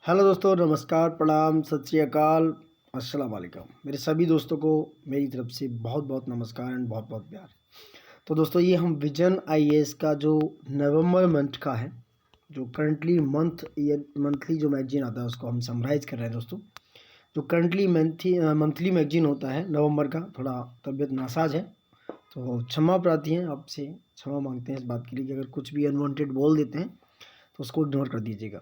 Hello दोस्तों, नमस्कार, प्रणाम, सत श्री अकाल, अस्सलाम वालेकुम। मेरे सभी दोस्तों को मेरी तरफ से बहुत बहुत नमस्कार एंड बहुत बहुत प्यार। तो दोस्तों, ये हम विजन आईएएस का जो नवंबर मंथ का है, जो करंटली मंथली जो मैगजीन आता है उसको हम समराइज़ कर रहे हैं दोस्तों। जो करंटली मंथली मैगजीन होता है नवंबर का, थोड़ा तबीयत नासाज है तो क्षमा प्रार्थी हैं, आपसे क्षमा मांगते हैं इस बात के लिए कि अगर कुछ भी अनवांटेड बोल देते हैं तो उसको इग्नोर कर दीजिएगा।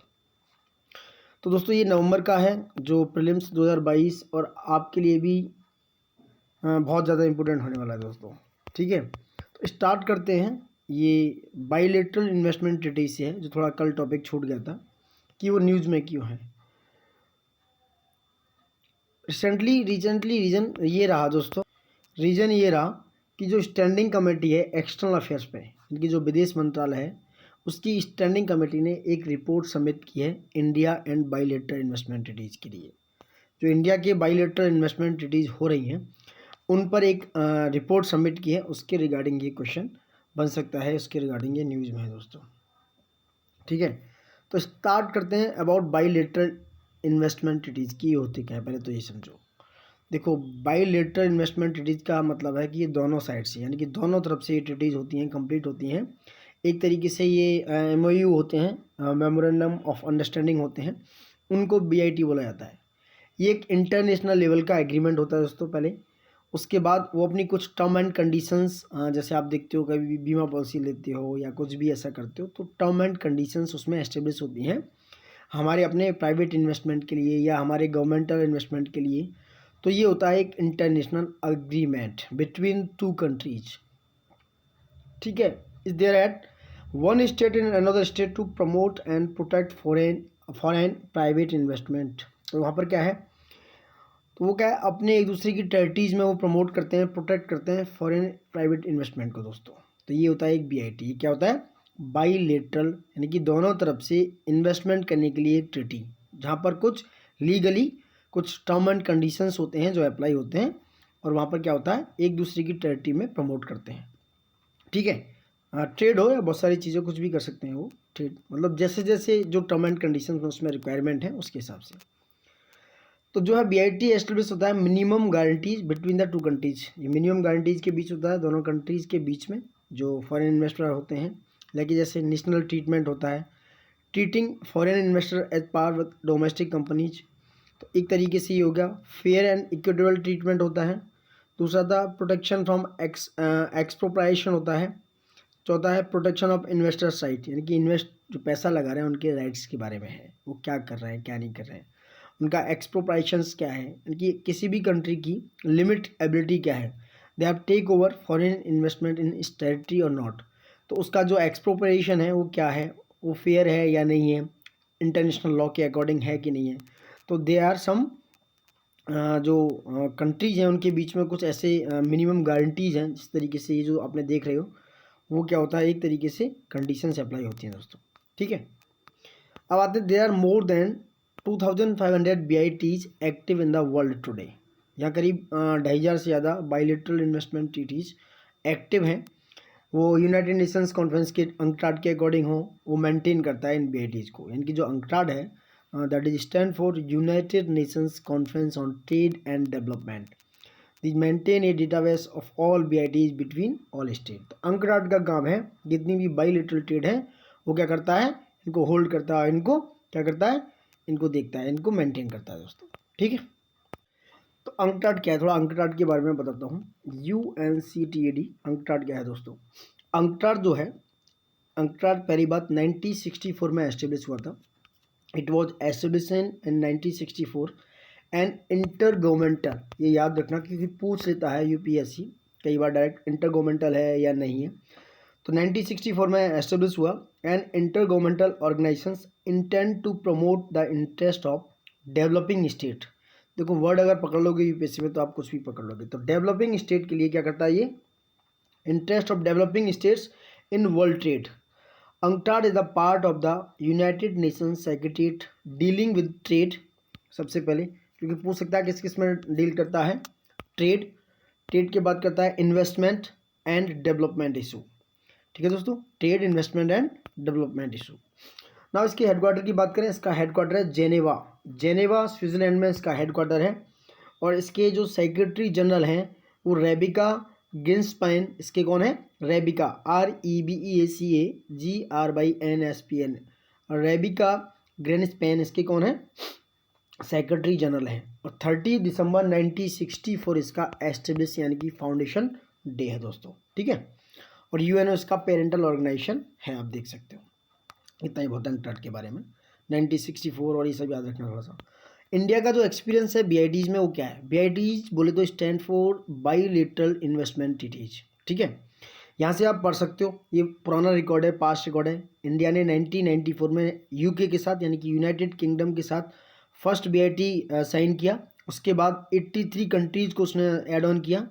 तो दोस्तों, ये नवंबर का है जो प्रीलिम्स 2022 और आपके लिए भी बहुत ज़्यादा इम्पोर्टेंट होने वाला है दोस्तों। ठीक है, तो स्टार्ट करते हैं। ये बाइलेटरल इन्वेस्टमेंट ट्रीटी से है, जो थोड़ा कल टॉपिक छूट गया था कि वो न्यूज़ में क्यों है। रिसेंटली रीजन ये रहा दोस्तों, रीज़न ये रहा कि जो स्टैंडिंग कमेटी है एक्सटर्नल अफेयर्स पे, इनकी जो विदेश मंत्रालय है उसकी स्टैंडिंग कमेटी ने एक रिपोर्ट सबमिट की है India and bilateral investment treaties के लिए। जो इंडिया के बाइलेटरल इन्वेस्टमेंट ट्रीटीज़ हो रही हैं उन पर एक रिपोर्ट सबमिट की है, उसके रिगार्डिंग ये क्वेश्चन बन सकता है, उसके रिगार्डिंग ये न्यूज़ में है दोस्तों। ठीक है, तो स्टार्ट करते हैं अबाउट बाइलेटरल इन्वेस्टमेंट ट्रीटीज़ की होती क्या है, पहले तो ये समझो। देखो, बाइलेटरल इन्वेस्टमेंट ट्रीटीज़ का मतलब है कि ये दोनों साइड से, यानी कि दोनों तरफ से ये ट्रीटीज़ होती हैं, कंप्लीट होती हैं। एक तरीके से ये एमओयू होते हैं, मेमोरेंडम ऑफ अंडरस्टैंडिंग होते हैं, उनको बीआईटी बोला जाता है। ये एक इंटरनेशनल लेवल का एग्रीमेंट होता है दोस्तों पहले। उसके बाद वो अपनी कुछ टर्म एंड कंडीशंस, जैसे आप देखते हो कभी भी बीमा पॉलिसी लेते हो या कुछ भी ऐसा करते हो तो टर्म एंड कंडीशंस उसमें एस्टेब्लिश होती हैं हमारे अपने प्राइवेट इन्वेस्टमेंट के लिए या हमारे गवर्नमेंटल इन्वेस्टमेंट के लिए। तो ये होता है एक international agreement between two countries. ठीक है, is there at one state in another state to promote and protect foreign private investment. तो वहाँ पर क्या है, तो वो क्या है, अपने एक दूसरे की टेरिटरीज में वो प्रमोट करते हैं, प्रोटेक्ट करते हैं फॉरेन प्राइवेट इन्वेस्टमेंट को दोस्तों। तो ये होता है एक बीआईटी। ये क्या होता है, बाईलेटरल, यानी कि दोनों तरफ से इन्वेस्टमेंट करने के लिए एक ट्रीटी, जहाँ पर कुछ लीगली कुछ टर्म एंड कंडीशंस होते हैं जो अप्लाई होते हैं, और वहाँ पर क्या होता है, एक दूसरे की टेरिटरी में प्रमोट करते हैं। ठीक है, ट्रेड हो या बहुत सारी चीज़ें कुछ भी कर सकते हैं वो ट्रेड, मतलब जैसे जैसे जो टर्म एंड कंडीशन उसमें रिक्वायरमेंट है उसके हिसाब से। तो जो है बीआईटी एस्टेब्लिश होता है minimum guarantees between the two countries. ये मिनिमम गारंटीज के बीच होता है, दोनों कंट्रीज के बीच में जो फॉरेन इन्वेस्टर होते हैं। लेकिन जैसे नेशनल ट्रीटमेंट होता है, treating foreign investor as par with domestic companies. तो एक तरीके से ये हो गया फेयर एंड इक्विटेबल ट्रीटमेंट होता है। दूसरा था प्रोटेक्शन फ्रॉम एक्सप्रोप्राइएशन होता है। चौथा है प्रोटेक्शन ऑफ इन्वेस्टर्स राइट, यानी कि इन्वेस्ट जो पैसा लगा रहे हैं उनके राइट्स के बारे में है, वो क्या कर रहे हैं क्या नहीं कर रहे हैं, उनका एक्सप्रोप्राइशंस क्या है, यानी कि किसी भी कंट्री की लिमिट एबिलिटी क्या है, they have take over foreign investment in इस टेरिटरी और नॉट। तो उसका जो एक्सप्रोप्रिएशन है वो क्या है, वो फेयर है या नहीं है, इंटरनेशनल लॉ के अकॉर्डिंग है कि नहीं है। तो दे आर सम जो कंट्रीज हैं उनके बीच में कुछ ऐसे मिनिमम गारंटीज़ हैं, जिस तरीके से ये जो आपने देख रहे हो वो क्या होता है, एक तरीके से कंडीशन से अप्लाई होती हैं दोस्तों। ठीक है, अब आते हैं there are more than 2500 BITs active in the world today. यहाँ करीब 2500 से ज़्यादा बाइलेटरल इन्वेस्टमेंट ट्रीटीज एक्टिव हैं। वो यूनाइटेड नेशंस कॉन्फ्रेंस के अंकटाड के अकॉर्डिंग हो, वो मेंटेन करता है इन BITs को। यानी कि जो अंकटाड है that is stand for United Nations conference on trade and development. They maintain a database of all BITs between all states। तो अंकटाड का काम है जितनी भी बाइलेटरल ट्रेड है वो क्या करता है, इनको होल्ड करता है, इनको क्या करता है, इनको देखता है, इनको मेंटेन करता है दोस्तों। ठीक है, तो अंकटाड क्या है, थोड़ा अंकटाड के बारे में बताता हूँ। UNCTAD अंकटाड क्या है दोस्तों। अंकटाड जो है, अंकटाड पहली बात 1964 में एस्टेब्लिश हुआ था। It was establish in 1964 and inter governmental, ये याद रखना क्योंकि पूछ लेता है यूपीएससी कई बार डायरेक्ट इंटर गवर्नमेंटल है या नहीं है। तो 1964 में एस्टेब्लिश हुआ and inter governmental organisations intend to promote the interest of developing state. देखो वर्ड अगर पकड़ लोगे यूपीएससी में तो आप कुछ भी पकड़ लोगे। तो डेवलपिंग स्टेट के लिए क्या करता है ये, interest of developing states in world trade. UNCTAD is the part of the United Nations secretariat dealing with trade. सबसे पहले क्योंकि पूछ सकता है किस किस में डील करता है, ट्रेड, ट्रेड के बाद करता है इन्वेस्टमेंट एंड डेवलपमेंट इशू। ठीक है दोस्तों, trade, investment and development issue. ना इसके हेडक्वार्टर की बात करें, इसका हेडक्वार्टर है जेनेवा, जेनेवा स्विट्ज़रलैंड में इसका हेडक्वार्टर है। और इसके जो सेक्रेटरी जनरल हैं वो रेबिका गिन्सपाइन, इसके कौन है, रेबिका REBEACAGRYNSPN, रेबिका ग्रेन्सपैन इसके कौन है, सेक्रेटरी जनरल हैं। और 30 दिसंबर 1964 इसका एस्टेब्लिश यानी कि फाउंडेशन डे है दोस्तों, ठीक है। और यूएनओ इसका पेरेंटल ऑर्गेनाइजेशन है, आप देख सकते हो। इतना ही बहुत है टट के बारे में, 1964 और ये सब याद रखना थोड़ा सा। इंडिया का जो एक्सपीरियंस है BITs में वो क्या है, BITs बोले तो stand for bilateral investment treaties, ठीक है। यहाँ से आप पढ़ सकते हो, ये पुराना रिकॉर्ड है, पास्ट रिकॉर्ड है। इंडिया ने 1994 में यूके के साथ यानी कि यूनाइटेड किंगडम के साथ फर्स्ट BIT साइन किया। उसके बाद 83 कंट्रीज़ को उसने ऐड ऑन किया।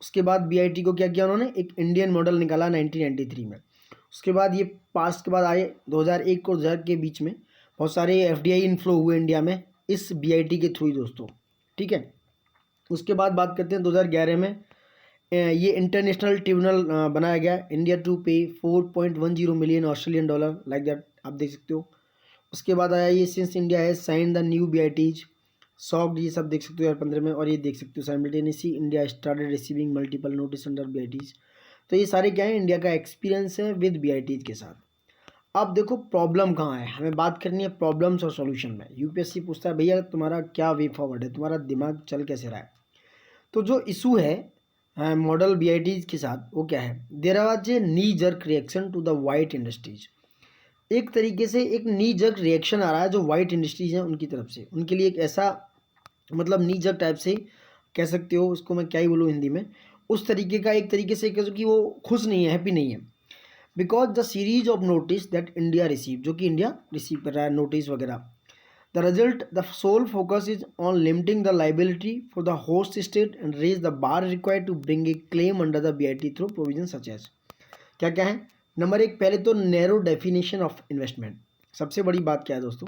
उसके बाद BIT को क्या किया उन्होंने, एक इंडियन मॉडल निकाला 1993 में। उसके बाद ये पास के बाद आए 2001 और 2000 के बीच में बहुत सारे FDI इनफ्लो हुए इंडिया में इस BIT के थ्रू ही दोस्तों, ठीक है। उसके बाद बात करते हैं 2011 में ये इंटरनेशनल ट्रिब्यूनल बनाया गया, India to pay 4.10 million Australian dollar, like that, आप देख सकते हो। उसके बाद आया ये सिंस इंडिया है sign the new BITs soft, ये सब देख सकते हो 2015 में। और ये देख सकते हो simultaneously India started receiving multiple notice under BITs। तो ये सारे क्या है, इंडिया का एक्सपीरियंस है विद BITs के साथ। अब देखो प्रॉब्लम कहाँ है, हमें बात करनी है प्रॉब्लम्स और सॉल्यूशन में। UPSC पूछता है भैया तुम्हारा क्या वे फॉरवर्ड है, तुम्हारा दिमाग चल कैसे रहा है। तो जो इशू है मॉडल BITs के साथ वो क्या है, there was a knee jerk reaction to the white industries. एक तरीके से एक नी जर्क रिएक्शन आ रहा है जो वाइट इंडस्ट्रीज हैं उनकी तरफ से, उनके लिए एक ऐसा मतलब नी जर्क टाइप से कह सकते हो, उसको मैं क्या ही बोलूँ हिंदी में, उस तरीके का एक तरीके से कह कि वो खुश नहीं है, हैप्पी नहीं है। Because the series of notice that India receive, जो कि इंडिया रिसीव कर रहा है नोटिस वगैरह, the result the sole focus is on limiting the liability for the host state and raise the bar required to bring a claim under the BIT through provision such as. क्या क्या है, number 1 पहले तो narrow definition of investment. सबसे बड़ी बात क्या है दोस्तों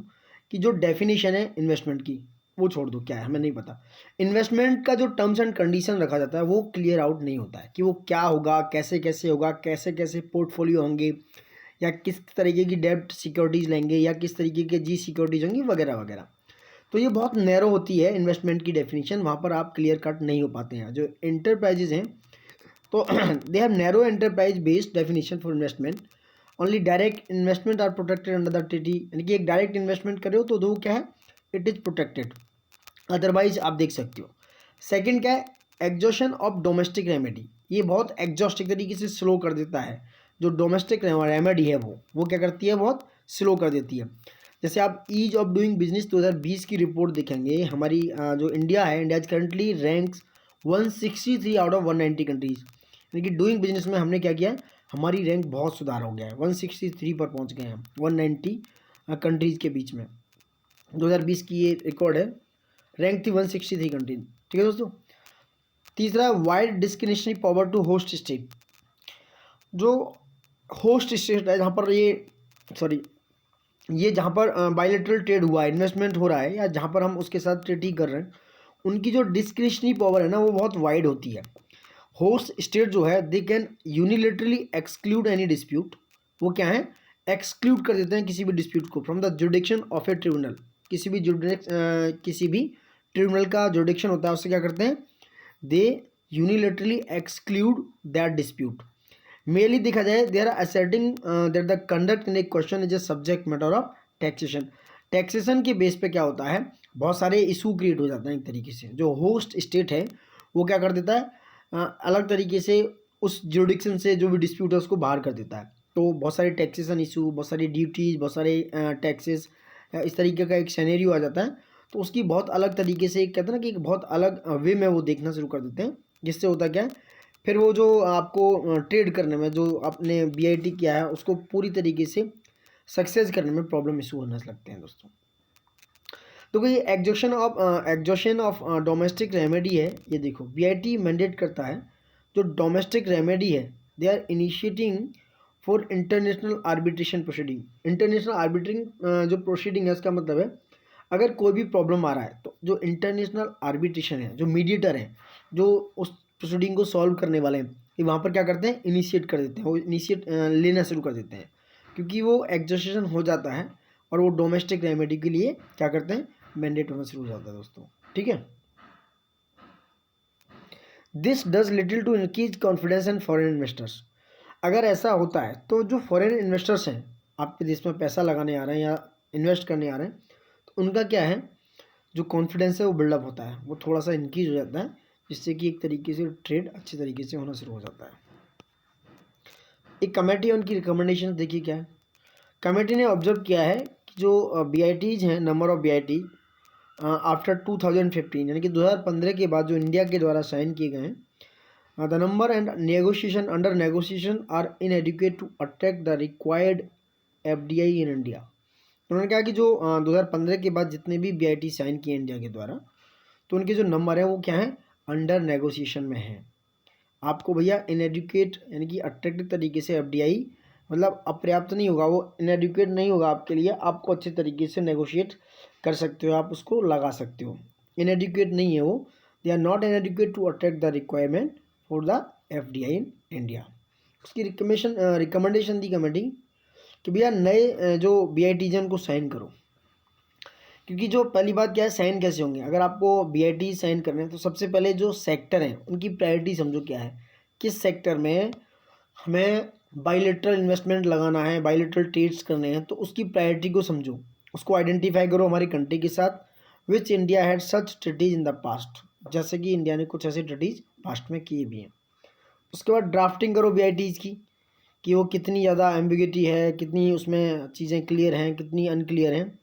कि जो डेफिनेशन है इन्वेस्टमेंट की वो छोड़ दो, क्या है हमें नहीं पता। इन्वेस्टमेंट का जो टर्म्स एंड कंडीशन रखा जाता है वो क्लियर आउट नहीं होता है कि वो क्या होगा, कैसे कैसे होगा, कैसे कैसे पोर्टफोलियो होंगे, या किस तरीके की डेब्ट सिक्योरिटीज़ लेंगे, या किस तरीके के जी सिक्योरिटीज़ होंगी वगैरह वगैरह। तो ये बहुत नैरो होती है इन्वेस्टमेंट की डेफिनेशन, वहाँ पर आप क्लियर कट नहीं हो पाते हैं। जो एंटरप्राइजेज हैं तो they have narrow enterprise based definition for investment, only direct investment are protected under the treaty. यानी कि एक डायरेक्ट इन्वेस्टमेंट करो तो वो क्या है, इट इज़ प्रोटेक्टेड, अदरवाइज आप देख सकते हो। सेकंड क्या है, एग्जॉशन ऑफ डोमेस्टिक रेमेडी। ये बहुत एग्जॉस्टिक तरीके से स्लो कर देता है, जो डोमेस्टिक रेमेडी है वो क्या करती है, बहुत स्लो कर देती है। जैसे आप ईज ऑफ डूइंग बिजनेस 2020 की रिपोर्ट देखेंगे, हमारी जो इंडिया है, India currently ranks 163 out of 190 countries. यानी कि डूइंग बिजनेस में हमने क्या किया है, हमारी रैंक बहुत सुधार हो गया है, 163 पर पहुंच गए हैं 190 कंट्रीज़ के बीच में। 2020 की ये रिकॉर्ड है, रैंक थी 163 कंट्री, ठीक है दोस्तों। तीसरा, wide discretionary power to host state. जो होस्ट स्टेट है जहाँ पर ये जहाँ पर बायलैटरल ट्रेड हुआ है, इन्वेस्टमेंट हो रहा है, या जहाँ पर हम उसके साथ ट्रेड कर रहे हैं, उनकी जो डिस्क्रिशनरी पावर है ना वो बहुत वाइड होती है। होस्ट स्टेट जो है they can unilaterally exclude any dispute. वो क्या है, एक्सक्लूड कर देते हैं किसी भी डिस्प्यूट को from the जुडिक्शन of A tribunal. किसी भी ट्रिब्यूनल का जुडिक्शन होता है उससे क्या करते हैं, they unilaterally exclude that dispute. Mainly देखा जाए they are asserting that the conduct in a question is a subject matter of taxation. Taxation के बेस पे क्या होता है, बहुत सारे इशू क्रिएट हो जाते हैं एक तरीके से। जो होस्ट स्टेट है वो क्या कर देता है, अलग तरीके से उस जुडिक्शन से जो भी डिस्प्यूट है उसको बाहर कर देता है। तो बहुत सारे टैक्सेशन इशू, बहुत सारी ड्यूटीज़, बहुत सारे टैक्सेस, इस तरीके का एक सिनेरियो आ जाता है। तो उसकी बहुत अलग तरीके से कहते हैं ना कि एक बहुत अलग वे में वो देखना शुरू कर देते हैं, जिससे होता क्या है, फिर वो जो आपको ट्रेड करने में जो आपने BIT किया है उसको पूरी तरीके से सक्सेस करने में प्रॉब्लम इशू होने लगते हैं दोस्तों। तो ये एग्जॉशन ऑफ डोमेस्टिक रेमेडी है, ये देखो BIT मैंडेट करता है जो डोमेस्टिक रेमेडी है, they are initiating for international arbitration proceeding. International arbitrating जो प्रोसीडिंग है उसका मतलब है अगर कोई भी प्रॉब्लम आ रहा है तो जो इंटरनेशनल आर्बिट्रेशन है, जो मीडिएटर है, जो उस प्रोसीडिंग को सॉल्व करने वाले हैं, ये वहाँ पर क्या करते हैं, इनिशिएट कर देते हैं, वो इनिशिएट लेना शुरू कर देते हैं। क्योंकि वो एग्जॉशन हो जाता है और वो डोमेस्टिक रेमेडी के लिए क्या करते हैं, मैंडेट होना शुरू हो जाता है दोस्तों। ठीक है, this does little to increase confidence in foreign investors. अगर ऐसा होता है तो जो फॉरेन इन्वेस्टर्स हैं आपके देश में पैसा लगाने आ रहे हैं या इन्वेस्ट करने आ रहे हैं, तो उनका क्या है, जो कॉन्फिडेंस है वो बिल्डअप होता है, वो थोड़ा सा इंक्रीज हो जाता है, जिससे कि एक तरीके से ट्रेड अच्छे तरीके से होना शुरू हो जाता है। एक कमेटी है, उनकी रिकमेंडेशन देखिए क्या है। कमेटी ने ऑब्जर्व किया है कि जो BITs हैं, नंबर ऑफ BIT आफ्टर 2015 यानी कि 2015 के बाद जो इंडिया के द्वारा साइन किए गए हैं, the number and negotiation under negotiation are inadequate to attract the required FDI in India. उन्होंने कहा कि जो 2015 के बाद जितने भी BIT साइन किए इंडिया के द्वारा, तो उनके जो नंबर हैं वो क्या है, अंडर नेगोशिएशन में है। आपको भैया इनएडुकेट यानी कि अट्रैक्टिव तरीके से FDI मतलब अपर्याप्त नहीं होगा, वो इनएडुकेट नहीं होगा आपके लिए, आपको अच्छे तरीके से नेगोशिएट कर सकते हो, आप उसको लगा सकते हो। इनएडुकेट नहीं है वो, they are not inadequate to attract the requirement for the FDI in India. उसकी रिकमेंडेशन दी कमेटी कि भैया नए जो BITs हैं उनको साइन करो, क्योंकि जो पहली बात क्या है, साइन कैसे होंगे, अगर आपको BIT साइन करने हैं तो सबसे पहले जो सेक्टर हैं उनकी प्रायोरिटी समझो क्या है, किस सेक्टर में हमें बायलैटरल इन्वेस्टमेंट लगाना है, बायलैटरल ट्रेड्स करने हैं, तो उसकी प्रायोरिटी को समझो, उसको आइडेंटिफाई करो हमारी कंट्री के साथ, which India had such treaties in the past, जैसे कि इंडिया ने कुछ ऐसे ट्रीटीज पास्ट में किए भी हैं। उसके बाद ड्राफ्टिंग करो BITs की कि वो कितनी ज़्यादा एम्बिग्यूटी है, कितनी उसमें चीज़ें क्लियर हैं, कितनी अनक्लियर हैं,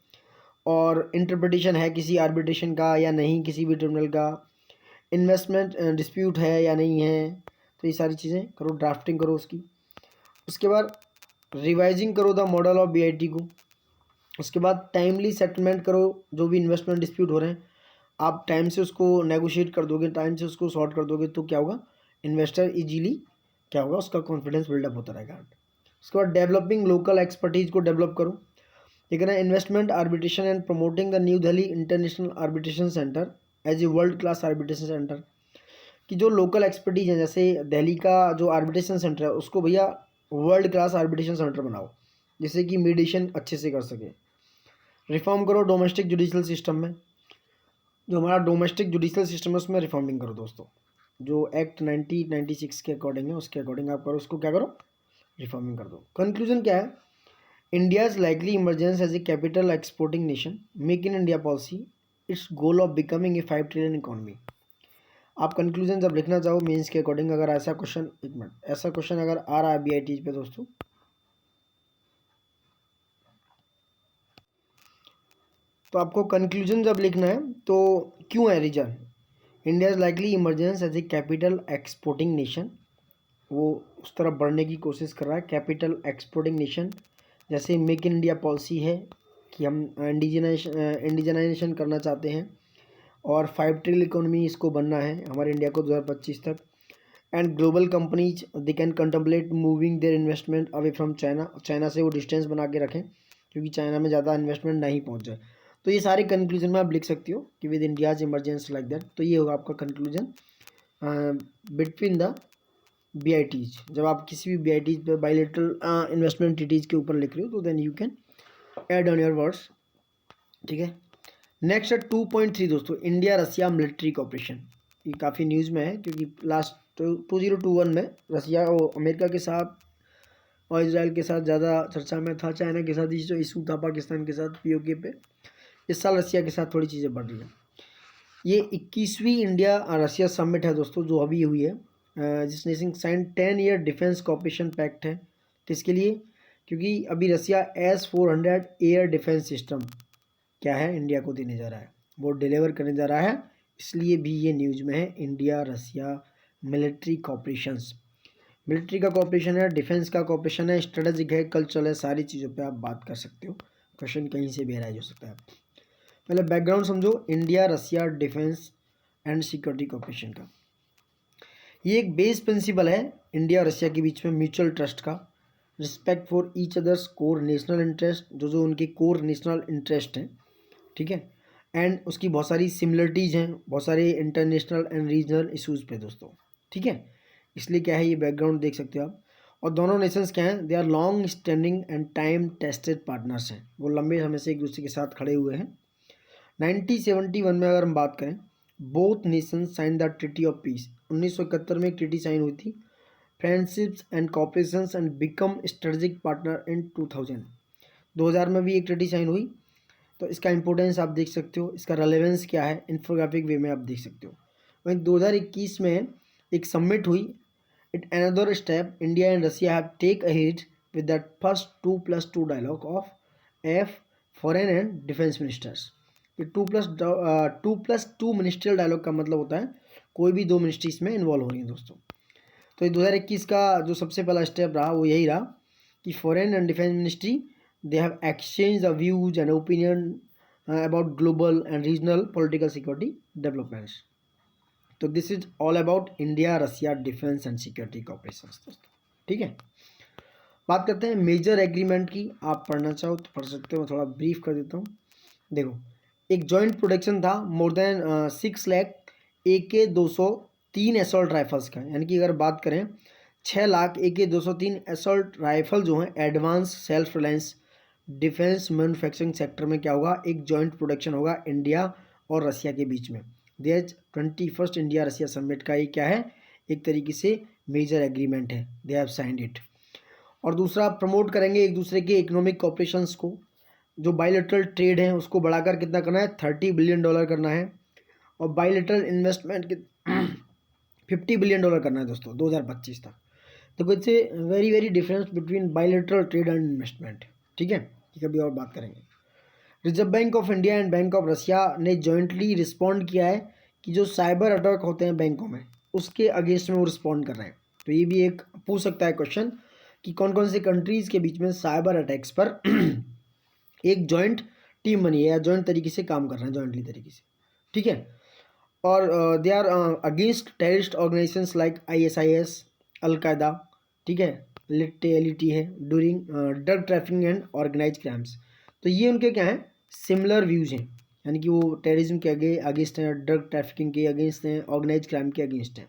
और इंटरप्रिटेशन है किसी आर्बिट्रेशन का या नहीं, किसी भी ट्रिब्यूनल का, इन्वेस्टमेंट डिस्प्यूट है या नहीं है, तो ये सारी चीज़ें करो, ड्राफ्टिंग करो उसकी। उसके बाद रिवाइजिंग करो द मॉडल ऑफ BIT को। उसके बाद टाइमली सेटलमेंट करो, जो भी इन्वेस्टमेंट डिस्प्यूट हो रहे हैं आप टाइम से उसको नेगोशिएट कर दोगे, टाइम से उसको सॉर्ट कर दोगे, तो क्या होगा, इन्वेस्टर इजीली क्या होगा, उसका कॉन्फिडेंस बिल्डअप होता रहेगा। उसके बाद डेवलपिंग लोकल एक्सपर्टीज को डेवलप करो, ठीक है ना। Investment arbitration and promoting the New Delhi international arbitration centre as a world class arbitration centre, कि जो लोकल एक्सपर्टीज हैं, जैसे दिल्ली का जो आर्बिट्रेशन सेंटर है उसको भैया वर्ल्ड क्लास आर्बिट्रेशन सेंटर बनाओ, जिससे कि मीडिएशन अच्छे से कर सके। रिफॉर्म करो डोमेस्टिक जुडिशियल सिस्टम में, जो हमारा डोमेस्टिक जुडिशियल सिस्टम है उसमें रिफॉर्मिंग करो दोस्तों, जो एक्ट 1996 के अकॉर्डिंग है उसके अकॉर्डिंग आप करो, उसको क्या करो, रिफॉर्मिंग कर दो। कंक्लूजन क्या है, India's likely emergence as a capital exporting nation, make in India policy, its goal of becoming a 5 trillion economy. आप कंक्लूजन जब लिखना चाहो मेंस के अकॉर्डिंग, अगर ऐसा क्वेश्चन, एक मिनट, ऐसा क्वेश्चन अगर आ रहा है BITs पे दोस्तों, तो आपको कंक्लूजन जब लिखना है तो क्यों है reason, India is likely emergence as a capital exporting nation, वो उस तरफ बढ़ने की कोशिश कर रहा है, कैपिटल एक्सपोर्टिंग नेशन, जैसे मेक इन इंडिया पॉलिसी है कि हम इंडिजनाइजेशन करना चाहते हैं, और 5 ट्रिलियन इकोनॉमी इसको बनना है हमारे इंडिया को 2025 तक। And global companies they can contemplate moving their investment away from China, China से वो डिस्टेंस बना के रखें क्योंकि चाइना में ज़्यादा इन्वेस्टमेंट नहीं पहुंच जाए। तो ये सारे कंक्लूजन में आप लिख सकती हो कि with India's emergence like that, तो ये होगा आपका कंक्लूजन बिटवीन द BITs। जब आप किसी भी BITs पे बायलैटरल इन्वेस्टमेंट ट्रीटीज के ऊपर लिख रहे हो तो then you can add on your words, ठीक है। नेक्स्ट है 2.3 दोस्तों, इंडिया रसिया मिलिट्री कॉपरेशन। ये काफ़ी न्यूज़ में है क्योंकि लास्ट 2021 में रसिया और अमेरिका के साथ और इसराइल के साथ ज़्यादा चर्चा में था, चाइना के साथ जो इशू था पाकिस्तान के साथ POK पे, इस साल रसिया के साथ थोड़ी चीज़ें बढ़ रही हैं। ये 21वीं इंडिया रसिया समिट है दोस्तों जो अभी हुई है, जिसने sign 10 year defence cooperation pact है। किसके लिए, क्योंकि अभी रसिया S-400 एयर डिफेंस सिस्टम क्या है इंडिया को देने जा रहा है, वो डिलीवर करने जा रहा है, इसलिए भी ये न्यूज़ में है। India Russia military corporations, military का कॉपरेशन है, डिफेंस का कॉपरेशन है, स्ट्रेटेजिक है, कल्चरल है, सारी चीज़ों पे आप बात कर सकते हो, क्वेश्चन कहीं से भी अराइज हो सकता है। पहले बैकग्राउंड समझो India Russia defence and security cooperation का। ये एक बेस प्रिंसिपल है इंडिया और रसिया के बीच में म्यूचुअल ट्रस्ट का, respect for each others core national interest, जो उनके कोर नेशनल इंटरेस्ट हैं, ठीक है। एंड उसकी बहुत सारी सिमिलरिटीज़ हैं बहुत सारे इंटरनेशनल एंड रीजनल इशूज़ पे दोस्तों, ठीक है। इसलिए क्या है, ये बैकग्राउंड देख सकते हो आप। और दोनों नेशंस क्या हैं, they are long standing and time tested partners हैं, वो लंबे समय से एक दूसरे के साथ खड़े हुए हैं। 1971 में अगर हम बात करें, both nations sign the treaty of peace, 1971 में एक ट्रीटी साइन हुई थी, friendships and cooperations and become strategic partner in 2000 में भी एक ट्रीटी साइन हुई। तो इसका इंपॉर्टेंस आप देख सकते हो, इसका रेलेवेंस क्या है इन्फोग्राफिक वे में आप देख सकते हो। वहीं 2021 में एक समिट हुई, it another step India and Russia have take ahead with the first 2+2 dialogue of F foreign and defence ministers. ये 2+2 मिनिस्ट्रियल डायलॉग का मतलब होता है कोई भी 2 मिनिस्ट्री इसमें इन्वॉल्व हो रही हैं दोस्तों। तो ये 2021 का जो सबसे पहला स्टेप रहा वो यही रहा कि foreign and defence ministry they have exchange the views and opinion about global and regional political security developments. तो this is all about India Russia defence and security cooperation दोस्तों, ठीक है। बात करते हैं मेजर एग्रीमेंट की, आप पढ़ना चाहो तो पढ़ सकते हो, थोड़ा ब्रीफ कर देता हूँ। देखो, एक जॉइंट प्रोडक्शन था more than 6 lakh AK-203 assault rifles का, यानी कि अगर बात करें 6 लाख AK-203 असॉल्ट राइफल जो हैं advance self reliance defence manufacturing sector में क्या होगा, एक जॉइंट प्रोडक्शन होगा इंडिया और रसिया के बीच में। देज 21st इंडिया रसिया समिट का ये क्या है, एक तरीके से मेजर एग्रीमेंट है, दे हैव साइंड इट। और दूसरा प्रमोट करेंगे एक दूसरे के इकोनॉमिक कॉपरेशंस को, जो बायलैटरल ट्रेड है उसको बढ़ाकर कितना करना है, $30 बिलियन करना है, और बायलैटरल इन्वेस्टमेंट के $50 बिलियन करना है दोस्तों 2025 तक। तो it's a very very difference between bilateral trade and investment, ठीक है, ये कभी और बात करेंगे। Reserve bank of India and bank of Russia ने जॉइंटली रिस्पॉन्ड किया है कि जो साइबर अटैक होते हैं बैंकों में उसके अगेंस्ट में वो रिस्पॉन्ड कर रहे हैं। तो ये भी एक पूछ सकता है क्वेश्चन कि कौन कौन से कंट्रीज़ के बीच में साइबर अटैक्स पर एक जॉइंट टीम बनी है या जॉइंट तरीके से काम कर रहे हैं, जॉइंटली तरीके से, ठीक है। और they are against terrorist organisations like ISIS, al Qaeda, ठीक है, LTE है, during drug trafficking and organised crimes. तो ये उनके क्या हैं, सिमिलर व्यूज़ हैं, यानी कि वो टेररिज्म के अगेंस्ट हैं, ड्रग ट्रैफिकिंग के अगेंस्ट हैं, ऑर्गेनाइज क्राइम के अगेंस्ट हैं।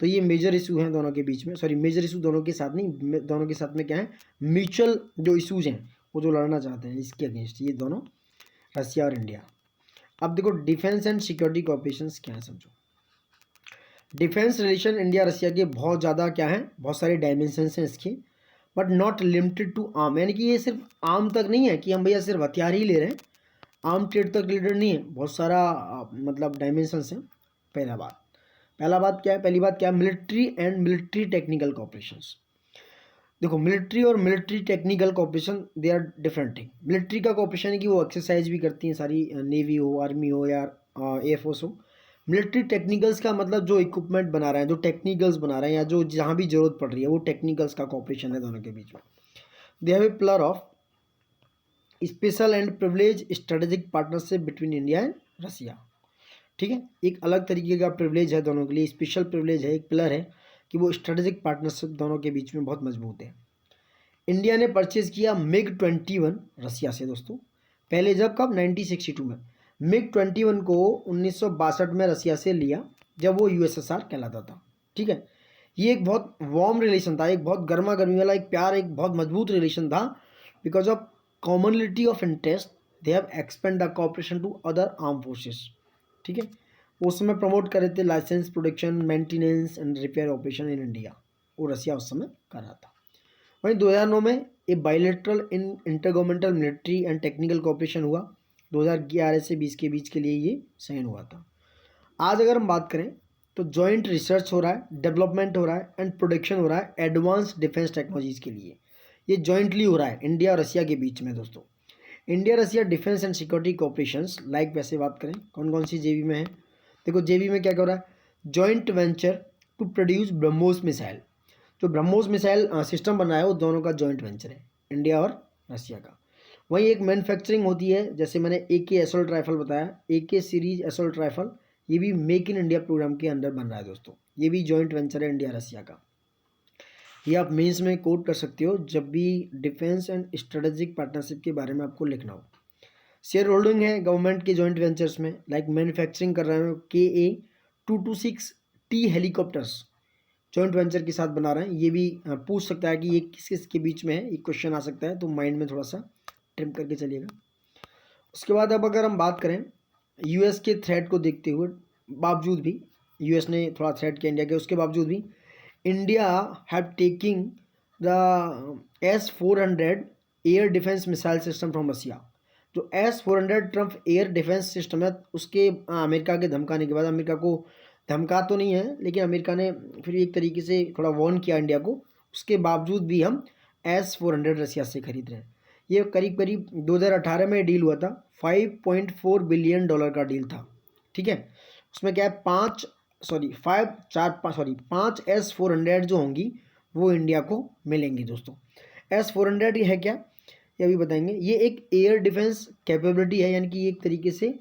तो ये मेजर इशू हैं दोनों के बीच में, सॉरी मेजर इशू दोनों के साथ नहीं, दोनों के साथ में क्या है, म्यूचुअल जो इशूज़ हैं वो जो लड़ना चाहते हैं इसके अगेंस्ट, ये दोनों रसिया और इंडिया। अब देखो डिफेंस एंड सिक्योरिटी कोऑपरेशन क्या है, समझो। डिफेंस रिलेशन इंडिया रसिया के बहुत ज़्यादा क्या है, बहुत सारे डायमेंशंस हैं इसके, but not limited to arm, यानी कि ये सिर्फ आर्म तक नहीं है कि हम भैया सिर्फ हथियार ही ले रहे हैं, आर्म ट्रेड तक रिलेटेड नहीं है, बहुत सारा मतलब डायमेंशंस हैं। पहली बात क्या है, military and military technical cooperations. देखो मिलिट्री और military technical cooperation they are different thing. Military का कोऑपरेशन है कि वो एक्सरसाइज भी करती हैं सारी, नेवी हो, आर्मी हो या एयरफोर्स हो। मिलिट्री टेक्निकल्स का मतलब जो इक्विपमेंट बना रहे हैं, जो टेक्निकल्स बना रहे हैं, या जो जहाँ भी जरूरत पड़ रही है वो टेक्निकल्स का कोऑपरेशन है दोनों के बीच में। They have a pillar of special and privilege strategic partnership between India and Russia, ठीक है। एक अलग तरीके का प्रिविलेज है दोनों के लिए, स्पेशल प्रिविलेज है, एक पिलर है कि वो स्ट्रेटेजिक पार्टनरशिप दोनों के बीच में बहुत मजबूत है। इंडिया ने परचेज किया MiG-21 रसिया से दोस्तों, पहले जब कब 1962 में। MiG-21 को 1962 में रसिया से लिया जब वो USSR कहलाता था, ठीक है। ये एक बहुत वार्म रिलेशन था, एक बहुत गर्मा गर्मी वाला एक प्यार, एक बहुत मजबूत रिलेशन था। Because of commonality of interest they have expand the cooperation to other arm forces, ठीक है। उस समय प्रमोट कर रहे थे licence production, maintenance and repair operation in India, वो रसिया उस समय कर रहा था। वहीं 2009 में एक bilateral intergovernmental military and technical cooperation हुआ, 2011 से 20 के बीच के लिए ये साइन हुआ था। आज अगर हम बात करें तो जॉइंट रिसर्च हो रहा है, डेवलपमेंट हो रहा है एंड प्रोडक्शन हो रहा है एडवांस डिफेंस टेक्नोलॉजीज़ के लिए, ये जॉइंटली हो रहा है इंडिया और रसिया के बीच में दोस्तों। India Russia defence and security cooperations like वैसे बात करें कौन कौन सी JV में है, देखो JV में क्या कर रहा है, joint venture to produce BrahMos missile. जो ब्रह्मोस मिसाइल सिस्टम बना है वो दोनों का जॉइंट वेंचर है इंडिया और रसिया का। वहीं एक मैन्युफैक्चरिंग होती है, जैसे मैंने AK असॉल्ट राइफल बताया, AK सीरीज असॉल्ट राइफल, ये भी मेक इन इंडिया प्रोग्राम के अंडर बन रहा है दोस्तों, ये भी जॉइंट वेंचर है इंडिया रसिया का। ये आप मेंस में कोट कर सकते हो जब भी डिफेंस एंड स्ट्रेटेजिक पार्टनरशिप के बारे में आपको लिखना हो। शेयर होल्डिंग है गवर्नमेंट के जॉइंट वेंचर्स में, लाइक मैन्युफैक्चरिंग कर रहे हो KA-226T हेलीकॉप्टर्स, जॉइंट वेंचर के साथ बना रहे हैं। ये भी पूछ सकता है कि ये किस किस के बीच में है, ये क्वेश्चन आ सकता है, तो माइंड में थोड़ा सा ट्रिम करके चलिएगा। उसके बाद अब अगर हम बात करें यूएस के थ्रेट को देखते हुए, बावजूद भी यूएस ने थोड़ा थ्रेट किया इंडिया के, उसके बावजूद भी India have taking the S-400 air defence missile system from Russia. जो S-400 Triumf air defence system है, उसके अमेरिका के धमकाने के बाद, अमेरिका को धमका तो नहीं है लेकिन अमेरिका ने फिर एक तरीके से थोड़ा वार्न किया इंडिया को, उसके बावजूद भी हम S-400 रसिया से खरीद रहे हैं। ये करीब करीब 2018 में डील हुआ था, $5.4 बिलियन का डील था। ठीक है, उसमें क्या है, पाँच S-400 जो होंगी वो इंडिया को मिलेंगी दोस्तों। S-400 है क्या, ये अभी बताएंगे। ये एक एयर डिफेंस कैपेबिलिटी है, यानी कि एक तरीके से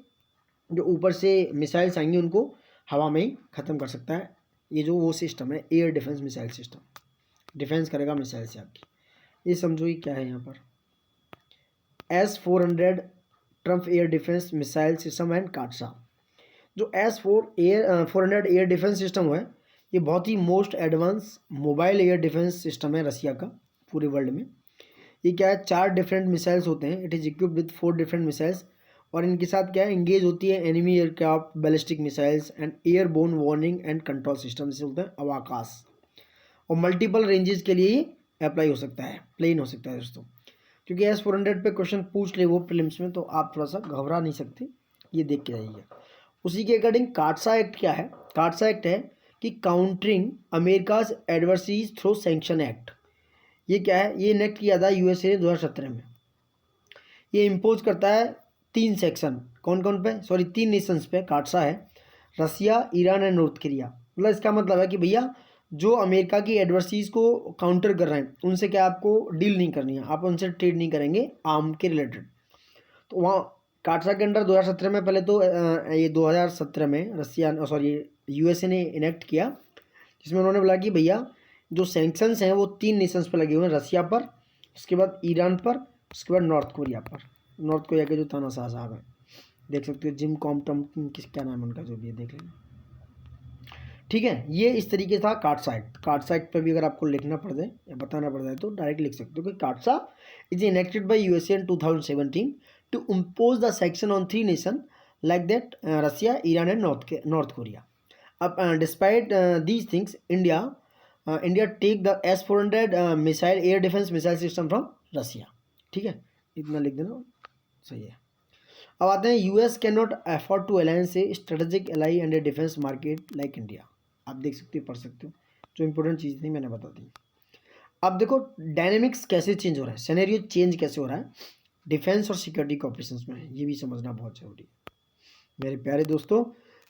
जो ऊपर से मिसाइल्स आएंगी उनको हवा में ही ख़त्म कर सकता है। ये जो वो सिस्टम है air defence missile system, defence करेगा मिसाइल से आपकी। ये समझो ये क्या है यहाँ पर, S-400 Triumf air defence missile system and CAATSA. जो S-400 एयर डिफेंस सिस्टम है, ये बहुत ही most advance mobile air defence system है रसिया का पूरे वर्ल्ड में। ये क्या है, 4 डिफरेंट मिसाइल्स होते हैं, it is equipped with 4 different missiles, और इनके साथ क्या है, इंगेज होती है enemy aircraft, ballistic missiles and airborne warning and control system, जिसे बोलते हैं अवाकाश। और मल्टीपल रेंजेस के लिए ये अप्लाई हो सकता है, प्लेन हो सकता है दोस्तों। क्योंकि S-400 पे क्वेश्चन पूछ ले वो प्रीलिम्स में, तो आप थोड़ा सा घबरा नहीं सकते, ये देख के जाइए। उसी के अकॉर्डिंग काटसा एक्ट क्या है, काटसा एक्ट है कि countering America's adversaries through sanction act. ये क्या है, ये इनेक्ट किया था यूएसए ने 2017 में। ये इम्पोज करता है 3 सेक्शन, कौन कौन पे, 3 नेशंस पे काटसा है, रसिया, ईरान एंड नॉर्थ कोरिया। मतलब इसका मतलब है कि भैया जो अमेरिका की एडवर्सरीज को काउंटर कर रहे हैं उनसे क्या आपको डील नहीं करनी है, आप उनसे ट्रेड नहीं करेंगे आर्म के रिलेटेड। तो वहाँ काटसा के अंडर 2017 में, पहले तो ये 2017 में यूएसए ने इनेक्ट किया, जिसमें उन्होंने बोला कि भैया जो सैंक्शंस हैं वो 3 नेशंस पर लगे हुए हैं, रसिया पर, उसके बाद ईरान पर, उसके बाद नॉर्थ कोरिया पर। नॉर्थ कोरिया के जो तानाशाह साहब हैं, देख सकते हो, जिम कॉम्टम, किस क्या नाम है उनका, जो भी है देख लेना। ठीक है, ये इस तरीके था काटसा एक्ट। काटसा एक्ट पर भी अगर आपको लिखना पड़ जाए या बताना पड़ जाए तो डायरेक्ट लिख सकते हो कि CAATSA is enacted by USA in 2017 to impose the section on 3 nation like that Russia, Iran and north Korea. अब despite these things India take the S-400 missile air defence missile system from Russia. ठीक है, इतना लिख देना, सही है। अब आते हैं, US can not afford to alliance a strategic ally and a defence market like India. आप देख सकते हो, पढ़ सकते हो, जो इंपॉर्टेंट चीज़ थी मैंने बता दी। अब देखो डायनेमिक्स कैसे चेंज हो रहा है, सिनेरियो चेंज कैसे हो रहा है डिफेंस और सिक्योरिटी ऑपरेशंस में, ये भी समझना बहुत जरूरी है मेरे प्यारे दोस्तों।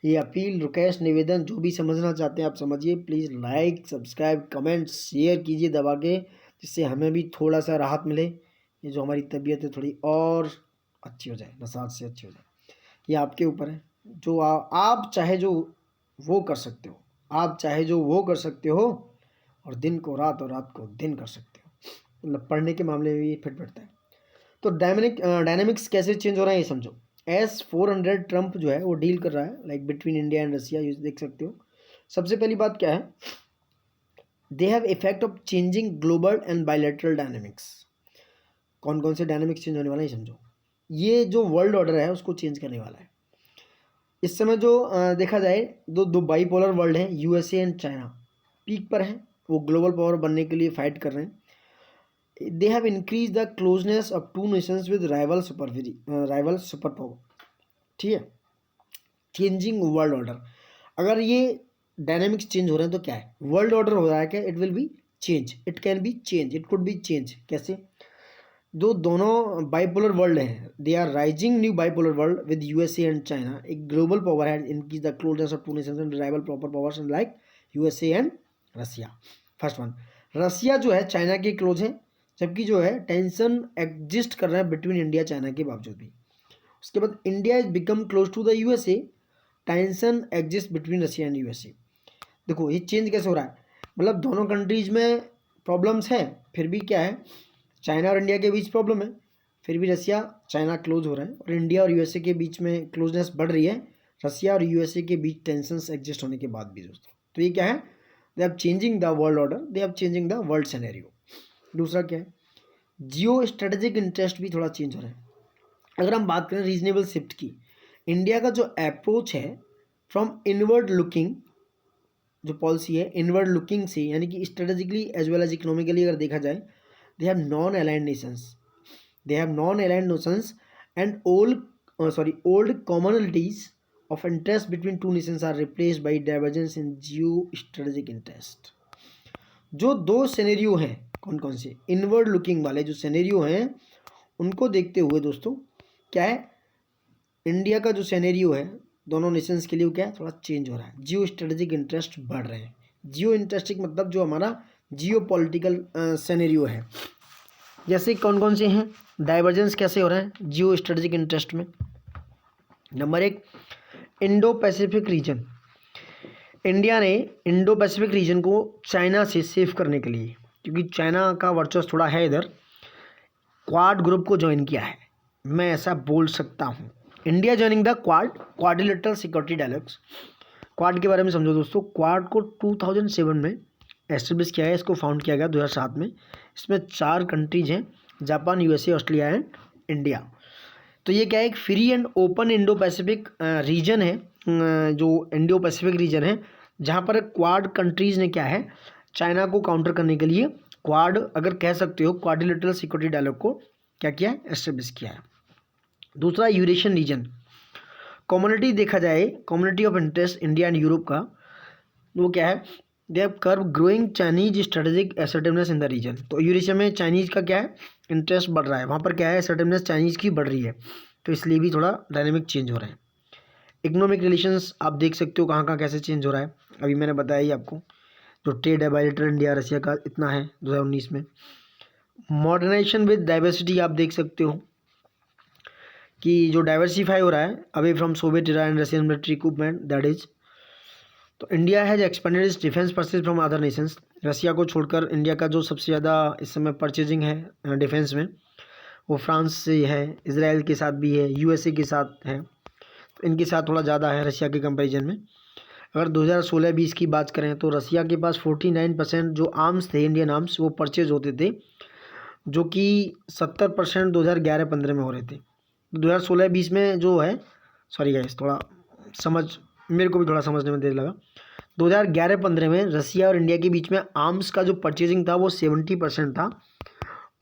ये अपील, रिक्वेस्ट, निवेदन, जो भी समझना चाहते हैं आप समझिए। Please like, subscribe, comment, share कीजिए दबा के, जिससे हमें भी थोड़ा सा राहत मिले, ये जो हमारी तबीयत है थोड़ी और अच्छी हो जाए, नसात से अच्छी हो जाए। ये आपके ऊपर है, जो आप चाहे जो वो कर सकते हो, आप चाहे जो वो कर सकते हो, और दिन को रात और रात को दिन कर सकते हो। मतलब पढ़ने के मामले में भी फिट बैठता है। तो डायनेमिक्स कैसे चेंज हो रहा है ये समझो। S-400 ट्रम्प जो है वो डील कर रहा है like between India and Russia, ये देख सकते हो। सबसे पहली बात क्या है, they have effect of changing global and bilateral dynamics. कौन कौन से डायनेमिक्स चेंज होने वाला है समझो। ये जो वर्ल्ड ऑर्डर है उसको चेंज करने वाला है। इस समय जो देखा जाए, दो बाईपोलर वर्ल्ड है, यूएसए एंड चाइना पीक पर हैं, वो ग्लोबल पावर बनने के लिए फाइट कर रहे हैं। they have increased the closeness of two nations with rival superpower। ठीक है, चेंजिंग वर्ल्ड ऑर्डर। अगर ये डायनेमिक्स चेंज हो रहे हैं तो क्या है, वर्ल्ड ऑर्डर हो रहा है क्या, it will be change, it can be change, it could be change. कैसे, जो दोनों बाइपोलर वर्ल्ड हैं, they are rising new bipolar world with USA and China. एक ग्लोबल पावर है, इनकी the closeness of two nations and rival proper powers like USA and Russia. First one, Russia जो है China के close है, जबकि जो है टेंशन एग्जिस्ट कर रहा है बिटवीन इंडिया चाइना के बावजूद भी। उसके बाद India is become close to the USA, tension exist between Russia and USA. देखो ये चेंज कैसे हो रहा है, मतलब दोनों कंट्रीज में प्रॉब्लम्स हैं, फिर भी क्या है, चाइना और इंडिया के बीच प्रॉब्लम है, फिर भी रसिया चाइना क्लोज हो रहा है, और इंडिया और यूएसए के बीच में क्लोजनेस बढ़ रही है, रसिया और यूएसए के बीच टेंशंस एग्जिस्ट होने के बाद भी दोस्तों। तो ये क्या है, they are changing the world order, they are changing the world scenario. दूसरा क्या है, जियो स्ट्रेटेजिक इंटरेस्ट भी थोड़ा चेंज हो रहा है। अगर हम बात करें रीजनेबल शिफ्ट की, इंडिया का जो अप्रोच है फ्रॉम इनवर्ड लुकिंग, जो पॉलिसी है इनवर्ड लुकिंग से, यानी कि strategically as well as economically अगर देखा जाए, they have non aligned nations, they have non aligned nations and old commonalities of interest between two nations are replaced by divergence in geo-strategic interest। जो दो scenario हैं, कौन कौन से inward looking वाले जो सिनेरियो हैं, उनको देखते हुए दोस्तों क्या है, इंडिया का जो सिनेरियो है दोनों नेशंस के लिए क्या है, थोड़ा चेंज हो रहा है। जियो स्ट्रेटेजिक इंटरेस्ट बढ़ रहे हैं। जियो इंटरेस्टिक मतलब जो हमारा जियो पॉलिटिकल सिनेरियो है। जैसे कौन कौन से हैं, डाइवर्जेंस कैसे हो रहे हैं जियो स्ट्रेटेजिक इंटरेस्ट में। Number 1, Indo Pacific region. India ने इंडो पैसिफिक रीजन को चाइना से सेव करने के लिए, क्योंकि चाइना का वर्चस्व थोड़ा है इधर, क्वाड ग्रुप को ज्वाइन किया है। मैं ऐसा बोल सकता हूँ, India joining the quadrilateral security dialogues. Quad के बारे में समझो दोस्तों, क्वाड को 2007 में एस्टेब्लिश किया है, इसको फाउंड किया गया 2007 में। इसमें 4 कंट्रीज हैं, Japan, USA, Australia and India. तो ये क्या है, एक free and open Indo Pacific region है, जो इंडो पैसिफिक रीजन है, जहाँ पर क्वाड कंट्रीज़ ने क्या है, चाइना को काउंटर करने के लिए क्वाड, अगर कह सकते हो क्वाड्रिलेटरल सिक्योरिटी डायलॉग को क्या किया है, एस्टेब्लिश किया है। दूसरा, यूरेशियन रीजन। कम्युनिटी देखा जाए, community of interest India and Europe का, वो क्या है, they have curve growing Chinese strategic assertiveness in the region. तो यूरेशिया में चाइनीज़ का क्या है, इंटरेस्ट बढ़ रहा है, वहाँ पर क्या है, असर्टिवनेस चाइनीज़ की बढ़ रही है, तो इसलिए भी थोड़ा डायनेमिक चेंज हो रहा है। इकोनॉमिक रिलेशंस आप देख सकते हो कहाँ कहाँ कैसे चेंज हो रहा है, अभी मैंने बताया ही आपको, जो ट्रेड है बायलैटरल इंडिया रशिया का इतना है 2019 में। मॉडर्नाइजेशन विद डाइवर्सिटी आप देख सकते हो कि जो डाइवर्सिफाई हो रहा है away from Soviet era and Russian military equipment, that is. तो India has expanded its defence purchase from other nations. Russia को छोड़कर इंडिया का जो सबसे ज़्यादा इस समय परचेजिंग है डिफेंस में, वो फ्रांस से है, इसराइल के साथ भी है, यूएसए के साथ है, तो इनके साथ थोड़ा ज़्यादा है रशिया के कंपैरिजन में। अगर 2016-20 की बात करें तो रशिया के पास 49% जो आर्म्स थे, इंडियन आर्म्स, वो परचेज होते थे, जो कि 70% 2011-15 में हो रहे थे। 2016-20 में जो है, सॉरी गाइस, थोड़ा मेरे को भी थोड़ा समझने में देर लगा। 2011-15 में रसिया और इंडिया के बीच में आर्म्स का जो परचेजिंग था वो 70% था,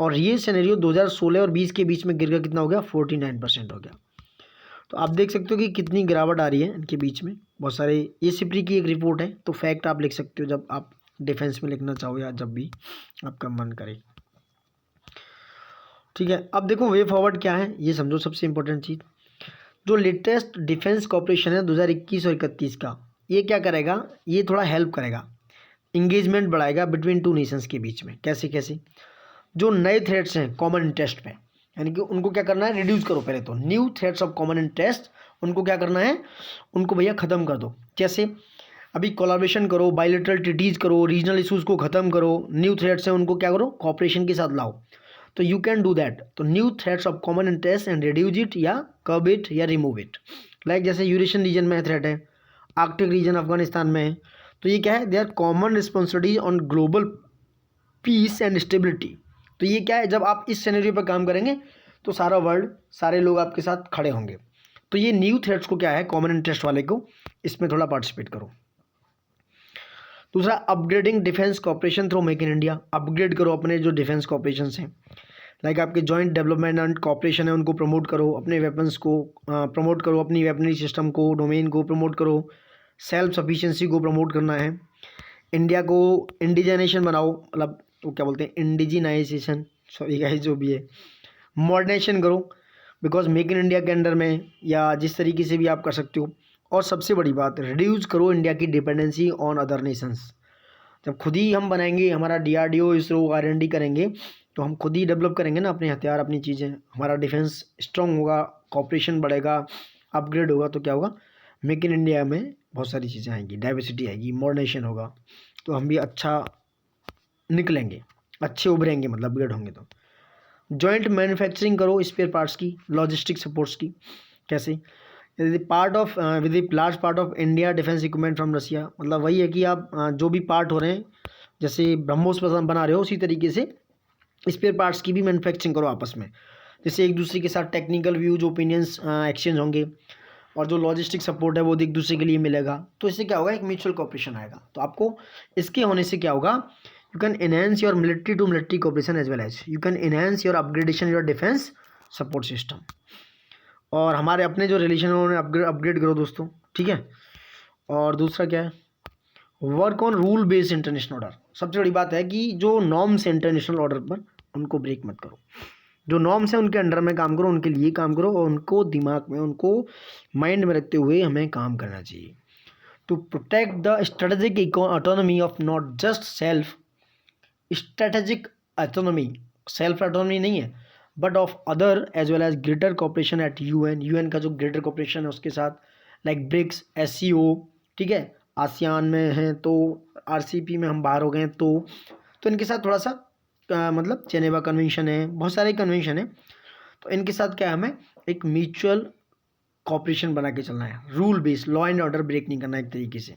और ये सिनेरियो 2016 और 20 के बीच में गिर गया, कितना हो गया, 49% हो गया। तो आप देख सकते हो कि कितनी गिरावट आ रही है इनके बीच में। बहुत सारे, ये सिप्री की एक रिपोर्ट है, तो फैक्ट आप लिख सकते हो जब आप डिफेंस में लिखना चाहो या जब भी आपका मन करे। ठीक है, अब देखो वे फॉरवर्ड क्या है, ये समझो सबसे इंपॉर्टेंट चीज़। जो लेटेस्ट डिफेंस कॉपरेशन है 2021 और 31 का, ये क्या करेगा, ये थोड़ा हेल्प करेगा, इंगेजमेंट बढ़ाएगा बिटवीन टू नेशंस के बीच में। कैसे कैसे, जो नए थ्रेट्स हैं कॉमन इंटरेस्ट पे, यानी कि उनको क्या करना है, रिड्यूस करो पहले तो। New threats of common interest, उनको क्या करना है, उनको भैया ख़त्म कर दो। जैसे अभी कोलैबोरेशन करो, बायलैटरल ट्रीटीज़ करो, रीजनल इशूज़ को ख़त्म करो, न्यू थ्रेट्स हैं उनको क्या करो, कॉपरेशन के साथ लाओ। तो यू कैन डू दैट। तो new threats of common interest and reduce it या कर्ब इट या रिमूव इट। लाइक जैसे यूरेशियन रीजन में थ्रेट है, आर्कटिक रीजन अफगानिस्तान में है, तो ये क्या है, they are common responsibility on global peace and stability. तो ये क्या है, जब आप इस सिनेरियो पर काम करेंगे तो सारा वर्ल्ड, सारे लोग आपके साथ खड़े होंगे। तो ये न्यू थ्रेट्स को क्या है, कॉमन इंटरेस्ट वाले को, इसमें थोड़ा पार्टिसिपेट करो। दूसरा, upgrading defence cooperation through make in India. Upgrade करो अपने जो डिफेंस कॉपरेशन हैं, लाइक आपके जॉइंट डेवलपमेंट एंड कॉपरेशन है, उनको प्रमोट करो, अपने वेपन्स को प्रमोट करो, अपनी वेपनरी सिस्टम को, डोमेन को प्रमोट करो, सेल्फ सफिशिएंसी को प्रमोट करना है। इंडिया को इंडिजेनेशन बनाओ, मतलब वो क्या बोलते हैं, इंडिजिनाइजेशन, सॉरी गाइस जो भी है, मॉडर्नाइजेशन करो, बिकॉज मेक इन इंडिया के अंडर में या जिस तरीके से भी आप कर सकते हो। और सबसे बड़ी बात, रिड्यूस करो इंडिया की डिपेंडेंसी ऑन अदर नेशंस। जब खुद ही हम बनाएंगे, हमारा DRDO, इसरो, R&D करेंगे, तो हम खुद ही डेवलप करेंगे ना अपने हथियार, अपनी चीज़ें, हमारा डिफेंस स्ट्रॉन्ग होगा, कॉपरेशन बढ़ेगा, अपग्रेड होगा, तो क्या होगा, मेक इन इंडिया में बहुत सारी चीज़ें आएंगी, डाइवर्सिटी आएगी, मॉडर्नाइजेशन होगा, तो हम भी अच्छा निकलेंगे, अच्छे उभरेंगे, मतलब अपग्रेड होंगे। तो जॉइंट मैन्युफैक्चरिंग करो स्पेयर पार्ट्स की, लॉजिस्टिक सपोर्ट्स की। कैसे, part of with the large part of India defence equipment from Russia, मतलब वही है कि आप जो भी पार्ट हो रहे हैं, जैसे ब्रह्मोस बना रहे हो, उसी तरीके से स्पेयर पार्ट्स की भी मैन्युफैक्चरिंग करो आपस में, जिससे एक दूसरे के साथ टेक्निकल व्यूज ओपिनियंस एक्सचेंज होंगे और जो लॉजिस्टिक सपोर्ट है वो एक दूसरे के लिए मिलेगा। तो इससे क्या होगा, एक म्यूचुअल कॉपरेशन आएगा। तो आपको इसके होने से क्या होगा, you can enhance your military to military cooperation as well as you can enhance your upgradation your defence support system. और हमारे अपने जो रिलेशन है उन्हें अपग्रेड करो दोस्तों, ठीक है। और दूसरा क्या है, work on rule based international order. सबसे बड़ी बात है कि जो नॉर्म्स है इंटरनेशनल ऑर्डर पर, उनको ब्रेक मत करो। जो नॉर्म्स हैं उनके अंडर में काम करो, उनके लिए काम करो, और उनको दिमाग में, उनको माइंड में रखते हुए हमें काम करना चाहिए। To protect the strategic autonomy of not just self, strategic autonomy, self autonomy नहीं है, but of other as well as greater cooperation at UN का जो ग्रेटर कॉपरेशन है उसके साथ, लाइक ब्रिक्स, SCO, ठीक है, आसियान में हैं तो RCP में हम बाहर हो गए हैं, तो इनके साथ थोड़ा सा मतलब जेनेवा कन्वेंशन है, बहुत सारे कन्वेंशन है, तो इनके साथ क्या है, हमें एक म्यूचुअल कॉपरेशन बना के चलना है, rule based, law and order break नहीं करना एक तरीके से।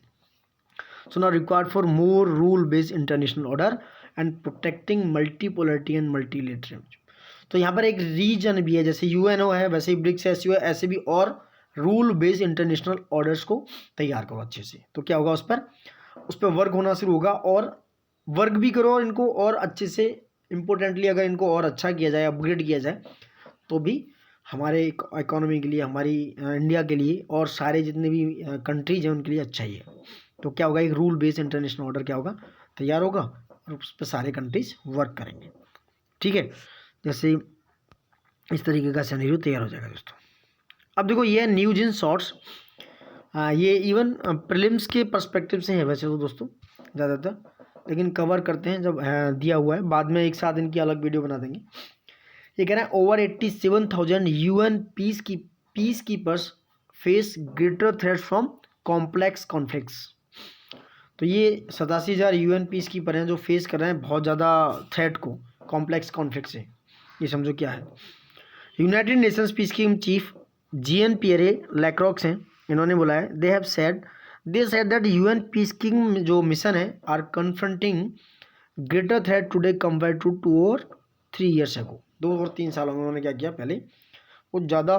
So now required for more rule based international order and protecting multipolarity and multilateralism. तो यहाँ पर एक रीजन भी है, जैसे UNO है वैसे ही ब्रिक्स, SCO है, ऐसे भी और रूल बेस्ड इंटरनेशनल ऑर्डर्स को तैयार करो अच्छे से। तो क्या होगा, उस पर वर्क होना शुरू होगा, और वर्क भी करो और इनको और अच्छे से, इम्पोर्टेंटली अगर इनको और अच्छा किया जाए, अपग्रेड किया जाए, तो भी हमारे इकोनॉमी के लिए, हमारी इंडिया के लिए और सारे जितने भी कंट्रीज हैं उनके लिए अच्छा ही है। तो क्या होगा, एक रूल बेस्ड इंटरनेशनल ऑर्डर क्या होगा, तैयार होगा, और उस पर सारे कंट्रीज वर्क करेंगे, ठीक है। जैसे इस तरीके का सिनेरियो तैयार हो जाएगा दोस्तों। अब देखो ये न्यूज इन शॉर्ट्स, ये इवन प्रीलिम्स के पर्सपेक्टिव से है वैसे तो दोस्तों ज़्यादातर, लेकिन कवर करते हैं जब दिया हुआ है, बाद में एक साथ इनकी अलग वीडियो बना देंगे। ये कह रहा है over 87,000 UN peace keepers face greater threat from complex conflicts. तो ये 87,000 UN पीस कीपर हैं जो फेस कर रहे हैं बहुत ज़्यादा थ्रेट को कॉम्प्लेक्स कॉन्फ्लिक्ट से। ये समझो क्या है। United Nations peacekeeping chief GN Pierre Lacroix हैं, इन्होंने बोला है, they said that UN peace keeping जो मिशन है are confronting greater threat today compare to 2 और 3 ईयर्स अगो। 2 और 3 सालों में उन्होंने क्या किया, पहले वो ज़्यादा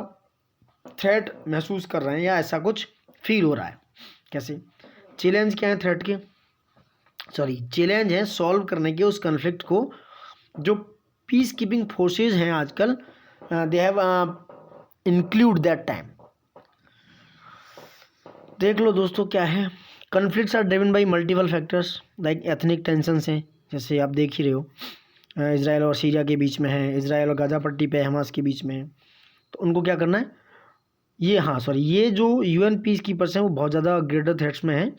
थ्रेट महसूस कर रहे हैं, या ऐसा कुछ फील हो रहा है। कैसे चैलेंज क्या है थ्रेट के, चैलेंज है सॉल्व करने के उस कन्फ्लिक्ट को जो पीस कीपिंग फोर्सेज हैं आजकल, they have include that time. देख लो दोस्तों क्या है, conflicts are driven by multiple factors like ethnic tensions हैं, जैसे आप देख ही रहे हो इजराइल और सीरिया के बीच में है, इजराइल और गाजा पट्टी पे हमास के बीच में है, तो उनको क्या करना है, ये जो UN पीस कीपर्स हैं वो बहुत ज़्यादा ग्रेटर थ्रेट्स में हैं,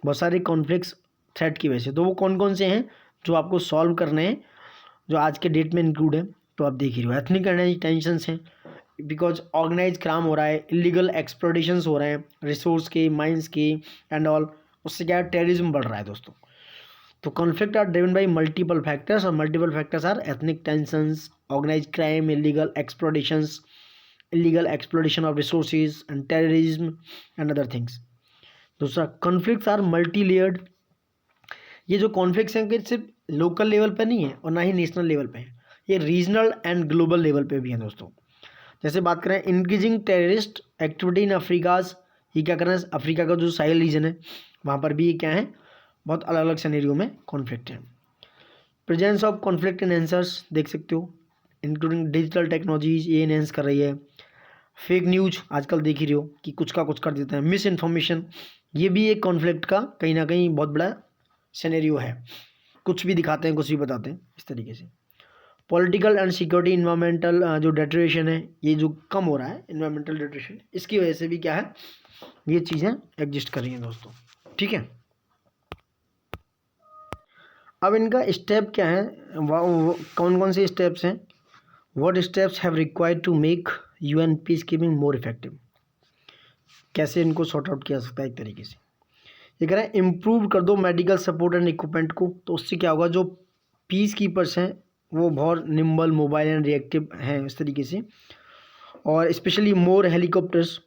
बहुत सारे कॉन्फ्लिक्ट्स थ्रेट की वजह से। तो वो कौन कौन से हैं जो आपको सॉल्व करने हैं, जो आज के डेट में इंक्लूड है, तो आप देख ही रहे हो। एथनिक टेंशंस हैं बिकॉज ऑर्गेनाइज क्राइम हो रहा है, इलीगल एक्सप्लोटेशंस हो रहे हैं रिसोर्स के, माइंस के एंड ऑल, उससे क्या है, टेररिज्म बढ़ रहा है दोस्तों। तो conflict are driven by multiple factors, और multiple factors are ethnic tensions, organise crime, illegal exploitation of resources and terrorism and other things. दूसरा, कॉन्फ्लिक्ट्स आर मल्टी लेयर्ड। ये जो कॉन्फ्लिक्ट्स हैं कि सिर्फ लोकल लेवल पर नहीं है और ना ही नेशनल लेवल पे है, ये रीजनल एंड ग्लोबल लेवल पे भी है दोस्तों। जैसे बात करें increasing terrorist activity in Africa's, ये क्या कर रहे हैं, अफ्रीका का जो साहिल रीजन है वहाँ पर भी ये क्या है, बहुत अलग अलग सिनेरियो में कॉन्फ्लिक्ट है। प्रेजेंस ऑफ कॉन्फ्लिक्ट एनहेंसर्स देख सकते हो, इंक्लूडिंग डिजिटल टेक्नोलॉजीज, ये एनहेंस कर रही है। फेक न्यूज आजकल देख ही रहे हो कि कुछ का कुछ कर देते हैं, मिस इन्फॉर्मेशन, ये भी एक कॉन्फ्लिक्ट का कहीं ना कहीं बहुत बड़ा सिनेरियो है, कुछ भी दिखाते हैं कुछ भी बताते हैं इस तरीके से। पॉलिटिकल एंड सिक्योरिटी इन्वायरमेंटल जो डेटरेशन है, ये जो कम हो रहा है इन्वायरमेंटल डेटरेशन, इसकी वजह से भी क्या है, ये चीज़ें एग्जिस्ट कर रही हैं दोस्तों, ठीक है। अब इनका स्टेप क्या है, कौन कौन से स्टेप्स हैं, what steps have required to make UN piece keeping more effective, कैसे इनको सॉर्ट आउट किया सकता है एक तरीके से। ये कह रहे हैं इम्प्रूव कर दो मेडिकल सपोर्ट एंड इक्विपमेंट को, तो उससे क्या होगा, जो पीस कीपर्स हैं वो बहुत निम्बल, मोबाइल एंड रिएक्टिव हैं इस तरीके से, और स्पेशली मोर हेलीकॉप्टर्स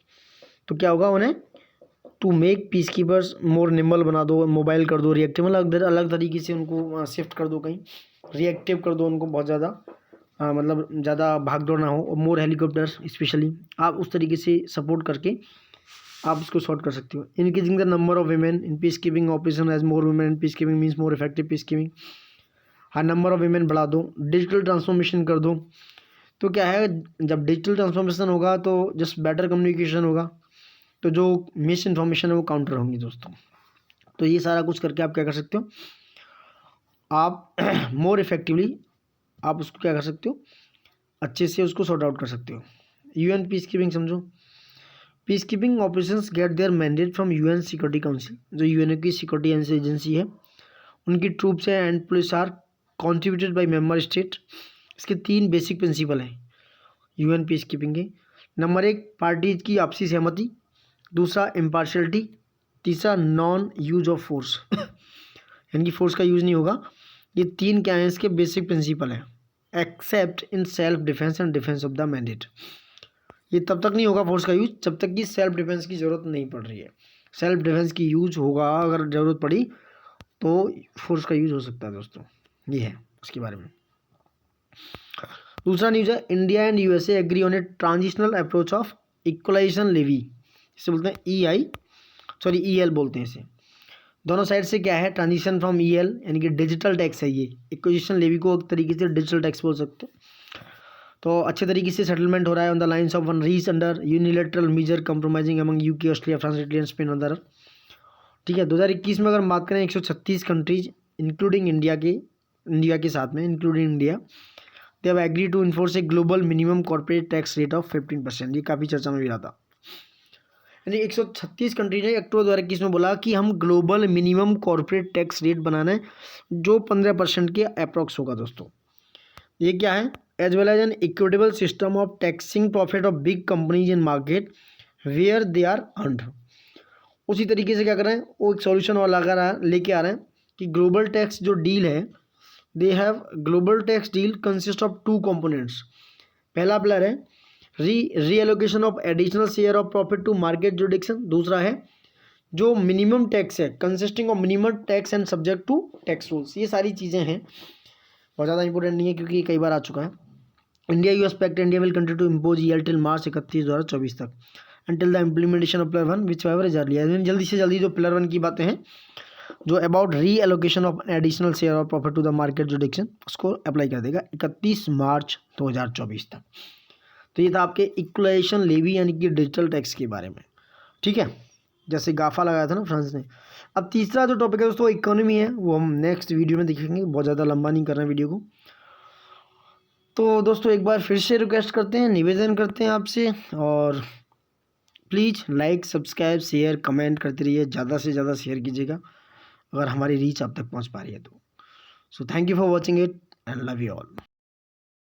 तो क्या होगा, उन्हें to make peace keepers more nimble बना दो, मोबाइल कर दो, रिएक्टिव मतलब अलग तरीके से उनको शिफ्ट कर दो, कहीं रिएक्टिव कर दो उनको, बहुत ज़्यादा मतलब ज़्यादा भाग दौड़ ना हो, और मोर हेलीकॉप्टर स्पेशली, आप उस तरीके से सपोर्ट करके आप इसको सॉर्ट कर सकते हो। Increasing the number of women in peace keeping operation, as more women in peace keeping means more effective peace keeping. हाँ, नंबर ऑफ वीमेन बढ़ा दो, डिजिटल ट्रांसफॉर्मेशन कर दो। तो क्या है, जब डिजिटल ट्रांसफॉर्मेशन होगा तो जस्ट बेटर कम्युनिकेशन होगा, तो जो मिस इन्फॉर्मेशन है वो काउंटर होंगी दोस्तों। तो ये सारा कुछ करके आप क्या कर सकते हो, आप मोर इफेक्टिवली आप उसको क्या कर सकते हो, अच्छे से उसको सॉर्ट आउट कर सकते हो। यूएन पीस कीपिंग समझो, peace keeping operations get their mandate from UN security council, जो यूएनओ की सिक्योरिटी एजेंसी है, उनकी ट्रूप्स है and police are contributed by member state. इसके 3 बेसिक प्रिंसिपल हैं यूएन पीस कीपिंग के। नंबर 1, पार्टीज की आपसी सहमति, दूसरा इम्पार्शियलिटी, तीसरा नॉन यूज ऑफ फोर्स यानी कि फोर्स का यूज़ नहीं होगा। ये 3 क्या हैं, इसके बेसिक प्रिंसिपल हैं, accept in self defence and defence of the mandate. ये तब तक नहीं होगा फोर्स का यूज जब तक कि सेल्फ डिफेंस की ज़रूरत नहीं पड़ रही है। सेल्फ डिफेंस की यूज होगा अगर ज़रूरत पड़ी तो फोर्स का यूज हो सकता है दोस्तों, ये है उसके बारे में। दूसरा न्यूज़ है, India and USA agree on a transitional approach of equalisation levy, इसे बोलते हैं ईएल बोलते हैं इसे। दोनों साइड से क्या है, ट्रांजिशन फ्रॉम ईएल यानी कि डिजिटल टैक्स है, ये इक्विजिशन लेवी को एक तरीके से डिजिटल टैक्स बोल सकते हो। तो अच्छे तरीके से सेटलमेंट हो रहा है on the lines of one reach under unilateral measure compromising among UK, Australia, France, Italy and Spain other. ठीक है, 2021 में अगर बात करें 136 कंट्रीज इंक्लूडिंग इंडिया के साथ में including India, they have agree to enforce a global minimum corporate tax rate of 15%। ये काफ़ी चर्चा में भी रहा था, यानी 136 कंट्री ने अक्टूबर 2021 में बोला कि हम global minimum corporate tax rate बनाना है जो 15% के अप्रॉक्स होगा दोस्तों। ये क्या है, as well as an equitable system of taxing profit of big companies in market where they are earned. उसी तरीके से क्या कर रहे हैं, वो एक सॉल्यूशन और लेके आ रहे हैं कि ग्लोबल टैक्स जो डील है, they have global tax deal consist of 2 components. पहला पिलर है reallocation of additional share of profit to market jurisdiction. दूसरा है जो मिनिमम टैक्स है, consisting of minimum tax and subject to tax rules. ये सारी चीज़ें हैं, बहुत ज़्यादा इंपॉर्टेंट नहीं है क्योंकि ये कई बार आ चुका है। India you expect India will continue to impose EL till March 31, 2024 तक until the implementation of pillar 1 whichever is earlier। जल्दी से जल्दी जो पिलर 1 की बातें हैं, जो about reallocation of additional share of profit to the market jurisdiction, उसको अप्लाई कर देगा 31 मार्च 2024 तक। तो ये था आपके इक्वलाइजेशन लेवी यानी कि डिजिटल टैक्स के बारे में। ठीक है, जैसे गाफा लगाया था ना फ्रांस ने। अब तीसरा जो टॉपिक है दोस्तों इकोनॉमी है, वो हम नेक्स्ट वीडियो में देखेंगे, बहुत ज़्यादा लंबा नहीं कर रहे हैं वीडियो को। तो दोस्तों एक बार फिर से रिक्वेस्ट करते हैं, निवेदन करते हैं आपसे, और please like, subscribe, share, comment करते रहिए, ज़्यादा से ज़्यादा शेयर कीजिएगा अगर हमारी रीच आप तक पहुंच पा रही है तो। So thank you for watching it and love you all.